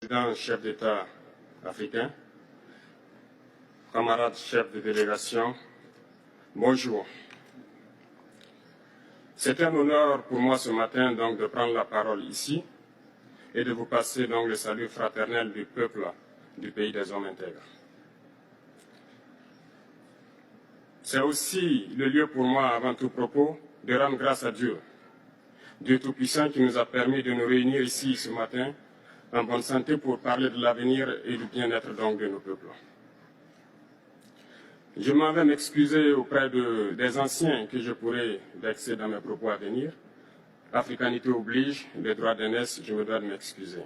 Président, chef d'État africain, camarades chefs de délégation, bonjour. C'est un honneur pour moi ce matin donc de prendre la parole ici et de vous passer donc le salut fraternel du peuple du pays des hommes intègres. C'est aussi le lieu pour moi, avant tout propos, de rendre grâce à Dieu, Dieu Tout-Puissant qui nous a permis de nous réunir ici ce matin en bonne santé pour parler de l'avenir et du bien-être donc de nos peuples. Je m'en vais m'excuser auprès des anciens que je pourrais vexer dans mes propos à venir. Africanité oblige, les droits d'aînesse, je me dois de m'excuser.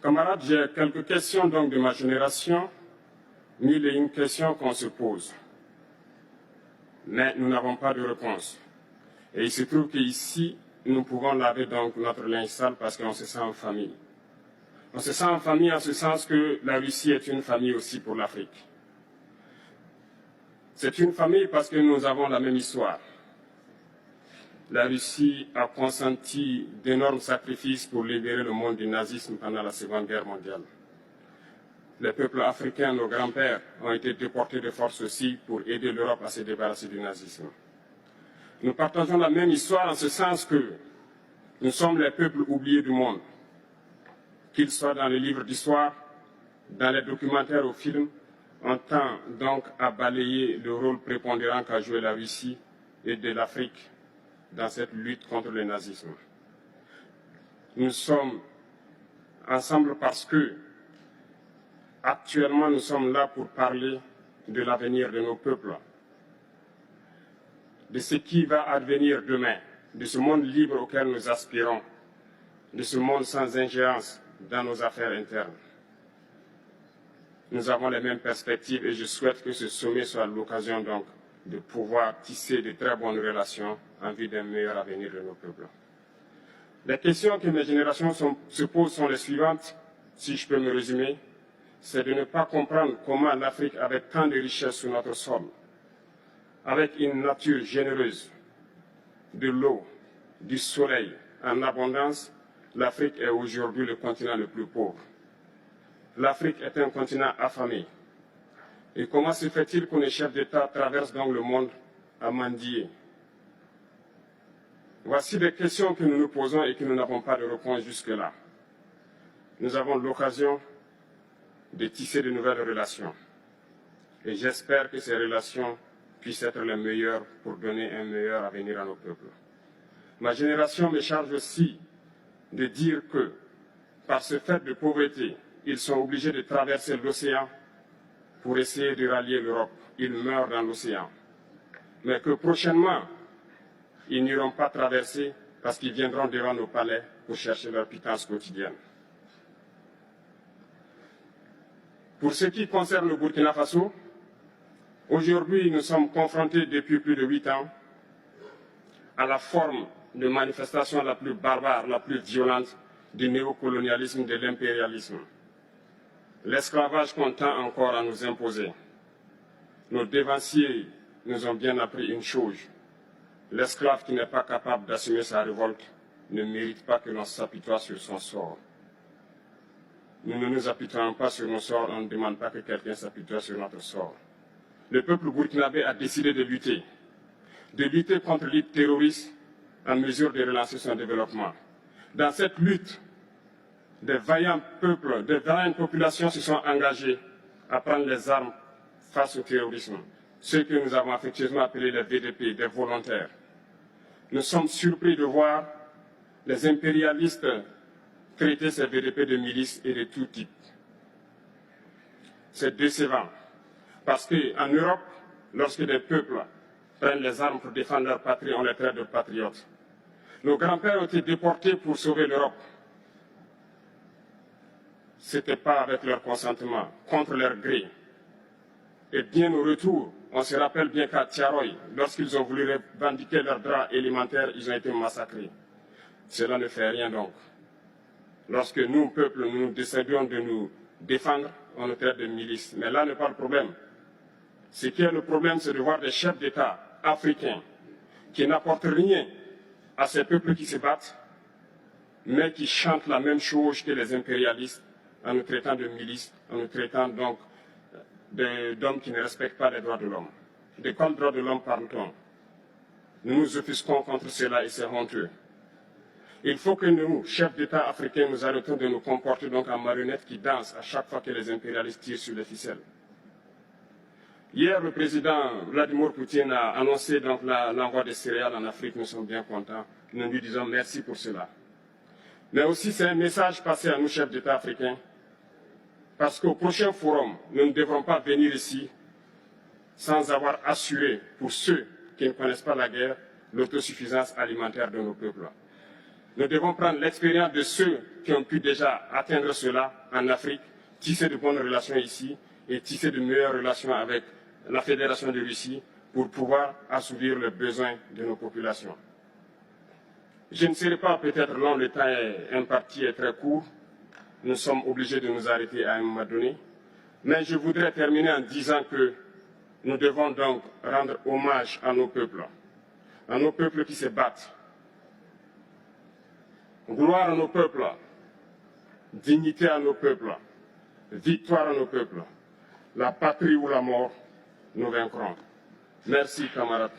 Camarades, j'ai quelques questions donc de ma génération, mille et une questions qu'on se pose. Mais nous n'avons pas de réponse. Et il se trouve qu'ici, nous pouvons laver donc notre linge sale parce qu'on se sent en famille. On se sent en famille en ce sens que la Russie est une famille aussi pour l'Afrique. C'est une famille parce que nous avons la même histoire. La Russie a consenti d'énormes sacrifices pour libérer le monde du nazisme pendant la Seconde Guerre mondiale. Les peuples africains, nos grands-pères, ont été déportés de force aussi pour aider l'Europe à se débarrasser du nazisme. Nous partageons la même histoire en ce sens que nous sommes les peuples oubliés du monde, qu'ils soient dans les livres d'histoire, dans les documentaires ou films, on tend donc à balayer le rôle prépondérant qu'a joué la Russie et de l'Afrique dans cette lutte contre le nazisme. Nous sommes ensemble parce que, actuellement, nous sommes là pour parler de l'avenir de nos peuples, de ce qui va advenir demain, de ce monde libre auquel nous aspirons, de ce monde sans ingérence dans nos affaires internes. Nous avons les mêmes perspectives et je souhaite que ce sommet soit l'occasion donc de pouvoir tisser de très bonnes relations en vue d'un meilleur avenir de nos peuples. Les questions que mes générations se posent sont les suivantes, si je peux me résumer, c'est de ne pas comprendre comment l'Afrique, avec tant de richesses sur notre sol, avec une nature généreuse, de l'eau, du soleil en abondance, l'Afrique est aujourd'hui le continent le plus pauvre. L'Afrique est un continent affamé. Et comment se fait-il que les chefs d'État traversent donc le monde à mendier? Voici des questions que nous nous posons et que nous n'avons pas de réponse jusque-là. Nous avons l'occasion de tisser de nouvelles relations. Et j'espère que ces relations puissent être les meilleures pour donner un meilleur avenir à nos peuples. Ma génération me charge aussi de dire que, par ce fait de pauvreté, ils sont obligés de traverser l'océan pour essayer de rallier l'Europe. Ils meurent dans l'océan. Mais que prochainement, ils n'iront pas traverser parce qu'ils viendront devant nos palais pour chercher leur pitance quotidienne. Pour ce qui concerne le Burkina Faso, aujourd'hui, nous sommes confrontés depuis plus de 8 ans à la forme de manifestation la plus barbare, la plus violente du néocolonialisme, de l'impérialisme. L'esclavage qu'on tend encore à nous imposer. Nos dévanciers nous ont bien appris une chose. L'esclave qui n'est pas capable d'assumer sa révolte ne mérite pas que l'on s'apitoie sur son sort. Nous ne nous apitoyons pas sur nos sorts, on ne demande pas que quelqu'un s'apitoie sur notre sort. Le peuple burkinabé a décidé de lutter contre l'île terroriste en mesure de relancer son développement. Dans cette lutte, des vaillants peuples, des vaillantes populations se sont engagées à prendre les armes face au terrorisme, ceux que nous avons affectueusement appelés les VDP, des volontaires. Nous sommes surpris de voir les impérialistes traiter ces VDP de milices et de tout type. C'est décevant, parce qu'en Europe, lorsque des peuples prennent les armes pour défendre leur patrie, on les traite de patriotes. Nos grands-pères ont été déportés pour sauver l'Europe. Ce n'était pas avec leur consentement, contre leur gré. Et bien au retour, on se rappelle bien qu'à Tiaroy, lorsqu'ils ont voulu revendiquer leurs droits élémentaires, ils ont été massacrés. Cela ne fait rien donc. Lorsque nous, peuple, nous décidons de nous défendre, on nous traite de milices. Mais là n'est pas le problème. Ce qui est le problème, c'est de voir des chefs d'État africains qui n'apportent rien à ces peuples qui se battent, mais qui chantent la même chose que les impérialistes en nous traitant de milices, en nous traitant donc d'hommes qui ne respectent pas les droits de l'homme. De quels droits de l'homme parle-t-on? Nous nous offusquons contre cela et c'est honteux. Il faut que nous, chefs d'État africains, nous arrêtons de nous comporter donc en marionnettes qui dansent à chaque fois que les impérialistes tirent sur les ficelles. Hier, le président Vladimir Poutine a annoncé donc l'envoi des céréales en Afrique. Nous sommes bien contents. Nous lui disons merci pour cela. Mais aussi, c'est un message passé à nous, chefs d'État africains, parce qu'au prochain forum, nous ne devrons pas venir ici sans avoir assuré, pour ceux qui ne connaissent pas la guerre, l'autosuffisance alimentaire de nos peuples. Nous devons prendre l'expérience de ceux qui ont pu déjà atteindre cela en Afrique, tisser de bonnes relations ici et tisser de meilleures relations avec la Fédération de Russie pour pouvoir assouvir les besoins de nos populations. Je ne serai pas peut-être long, le temps imparti est très court. Nous sommes obligés de nous arrêter à un moment donné. Mais je voudrais terminer en disant que nous devons donc rendre hommage à nos peuples qui se battent. Gloire à nos peuples, dignité à nos peuples, victoire à nos peuples. La patrie ou la mort, nous vaincrons. Merci, camarades.